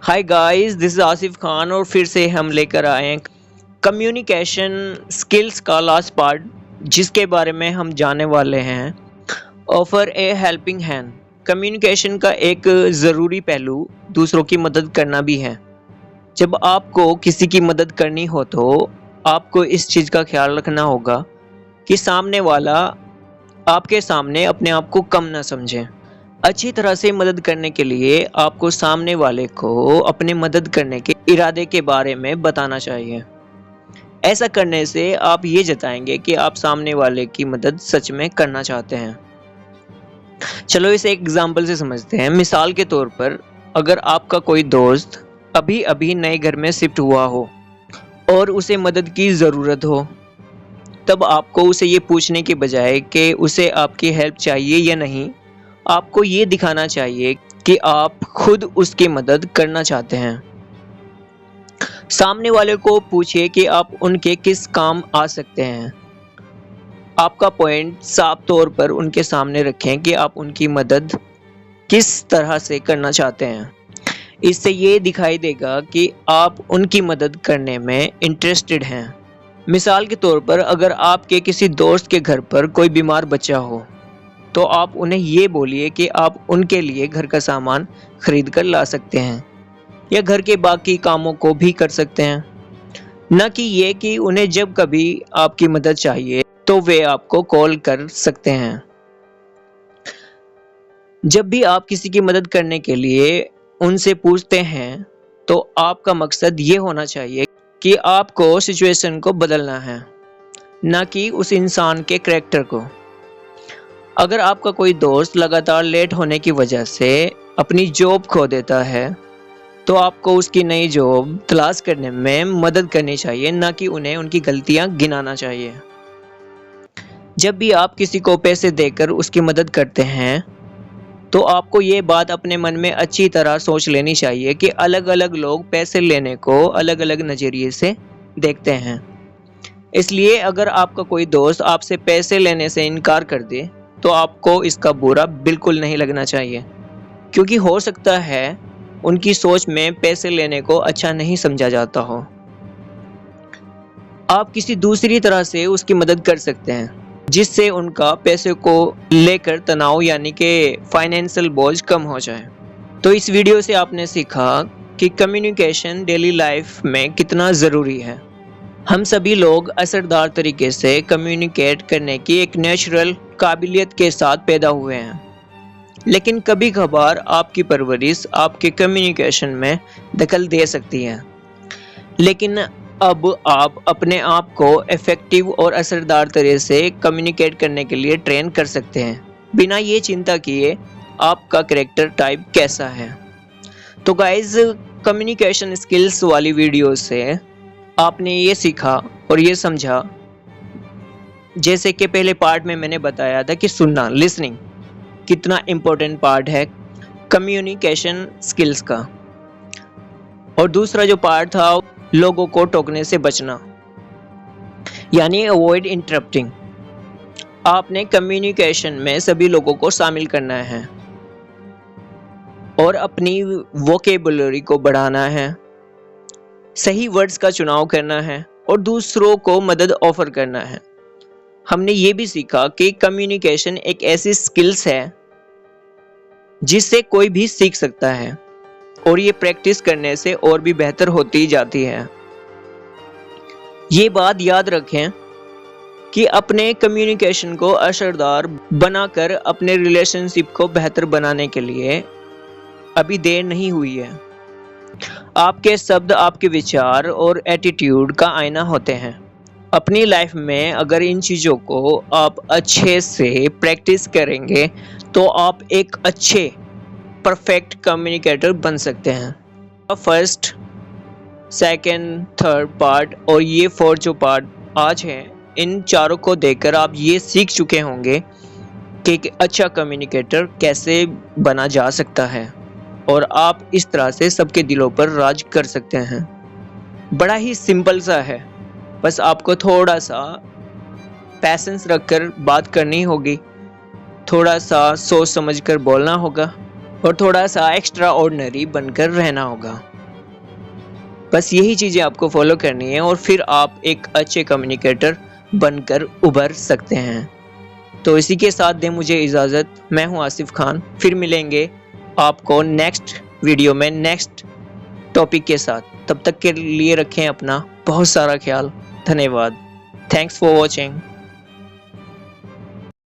Hi guys, this is Asif Khan और फिर से हम लेकर आए हैं कम्युनिकेशन स्किल्स का लास्ट पार्ट, जिसके बारे में हम जानने वाले हैं ऑफर ए हेल्पिंग हैंड। कम्युनिकेशन का एक ज़रूरी पहलू दूसरों की मदद करना भी है। जब आपको किसी की मदद करनी हो तो आपको इस चीज़ का ख्याल रखना होगा कि सामने वाला आपके सामने अपने आप को कम ना समझे। अच्छी तरह से मदद करने के लिए आपको सामने वाले को अपने मदद करने के इरादे के बारे में बताना चाहिए। ऐसा करने से आप ये जताएंगे कि आप सामने वाले की मदद सच में करना चाहते हैं। चलो इसे एक एग्जाम्पल से समझते हैं। मिसाल के तौर पर, अगर आपका कोई दोस्त अभी अभी नए घर में शिफ्ट हुआ हो और उसे मदद की ज़रूरत हो, तब आपको उसे ये पूछने के बजाय कि उसे आपकी हेल्प चाहिए या नहीं, आपको ये दिखाना चाहिए कि आप खुद उसकी मदद करना चाहते हैं। सामने वाले को पूछिए कि आप उनके किस काम आ सकते हैं। आपका पॉइंट साफ तौर पर उनके सामने रखें कि आप उनकी मदद किस तरह से करना चाहते हैं। इससे ये दिखाई देगा कि आप उनकी मदद करने में इंटरेस्टेड हैं। मिसाल के तौर पर, अगर आपके किसी दोस्त के घर पर कोई बीमार बच्चा हो तो आप उन्हें ये बोलिए कि आप उनके लिए घर का सामान खरीद कर ला सकते हैं या घर के बाकी कामों को भी कर सकते हैं। न कि ये कि उन्हें जब कभी आपकी मदद चाहिए तो वे आपको कॉल कर सकते हैं। जब भी आप किसी की मदद करने के लिए उनसे पूछते हैं तो आपका मकसद ये होना चाहिए कि आपको सिचुएशन को बदलना है, न कि उस इंसान के कैरेक्टर को। अगर आपका कोई दोस्त लगातार लेट होने की वजह से अपनी जॉब खो देता है तो आपको उसकी नई जॉब तलाश करने में मदद करनी चाहिए, न कि उन्हें उनकी गलतियां गिनाना चाहिए। जब भी आप किसी को पैसे देकर उसकी मदद करते हैं तो आपको ये बात अपने मन में अच्छी तरह सोच लेनी चाहिए कि अलग अलग लोग पैसे लेने को अलग अलग नज़रिए से देखते हैं। इसलिए अगर आपका कोई दोस्त आपसे पैसे लेने से इनकार कर दे तो आपको इसका बुरा बिल्कुल नहीं लगना चाहिए, क्योंकि हो सकता है उनकी सोच में पैसे लेने को अच्छा नहीं समझा जाता हो। आप किसी दूसरी तरह से उसकी मदद कर सकते हैं जिससे उनका पैसे को लेकर तनाव यानी कि फाइनेंशियल बोझ कम हो जाए। तो इस वीडियो से आपने सीखा कि कम्युनिकेशन डेली लाइफ में कितना ज़रूरी है। हम सभी लोग असरदार तरीके से कम्युनिकेट करने की एक नेचुरल काबिलियत के साथ पैदा हुए हैं, लेकिन कभी कभार आपकी परवरिश आपके कम्युनिकेशन में दखल दे सकती है। लेकिन अब आप अपने आप को इफ़ेक्टिव और असरदार तरह से कम्युनिकेट करने के लिए ट्रेन कर सकते हैं, बिना ये चिंता किए आपका कैरेक्टर टाइप कैसा है। तो गाइज, कम्युनिकेशन स्किल्स वाली वीडियो से आपने ये सीखा और ये समझा, जैसे कि पहले पार्ट में मैंने बताया था कि सुनना, लिसनिंग कितना इम्पोर्टेंट पार्ट है कम्युनिकेशन स्किल्स का। और दूसरा जो पार्ट था, लोगों को टोकने से बचना, यानी अवॉइड इंटरप्टिंग। आपने कम्युनिकेशन में सभी लोगों को शामिल करना है और अपनी वोकेबुलरी को बढ़ाना है, सही वर्ड्स का चुनाव करना है और दूसरों को मदद ऑफर करना है। हमने ये भी सीखा कि कम्युनिकेशन एक ऐसी स्किल्स है जिससे कोई भी सीख सकता है और ये प्रैक्टिस करने से और भी बेहतर होती जाती है। ये बात याद रखें कि अपने कम्युनिकेशन को असरदार बनाकर अपने रिलेशनशिप को बेहतर बनाने के लिए अभी देर नहीं हुई है। आपके शब्द आपके विचार और एटीट्यूड का आईना होते हैं। अपनी लाइफ में अगर इन चीज़ों को आप अच्छे से प्रैक्टिस करेंगे तो आप एक अच्छे परफेक्ट कम्युनिकेटर बन सकते हैं। फर्स्ट, सेकंड, थर्ड पार्ट और ये फोर्थ जो पार्ट आज है, इन चारों को देखकर आप ये सीख चुके होंगे कि एक अच्छा कम्युनिकेटर कैसे बना जा सकता है और आप इस तरह से सबके दिलों पर राज कर सकते हैं। बड़ा ही सिंपल सा है, बस आपको थोड़ा सा पैसेंस रखकर बात करनी होगी, थोड़ा सा सोच समझकर बोलना होगा और थोड़ा सा एक्स्ट्रा ऑर्डिनरी बनकर रहना होगा। बस यही चीज़ें आपको फॉलो करनी है और फिर आप एक अच्छे कम्युनिकेटर बनकर उभर सकते हैं। तो इसी के साथ दें मुझे इजाज़त। मैं हूं आसिफ खान, फिर मिलेंगे आपको नेक्स्ट वीडियो में नेक्स्ट टॉपिक के साथ। तब तक के लिए रखें अपना बहुत सारा ख्याल। धन्यवाद। Thanks for watching.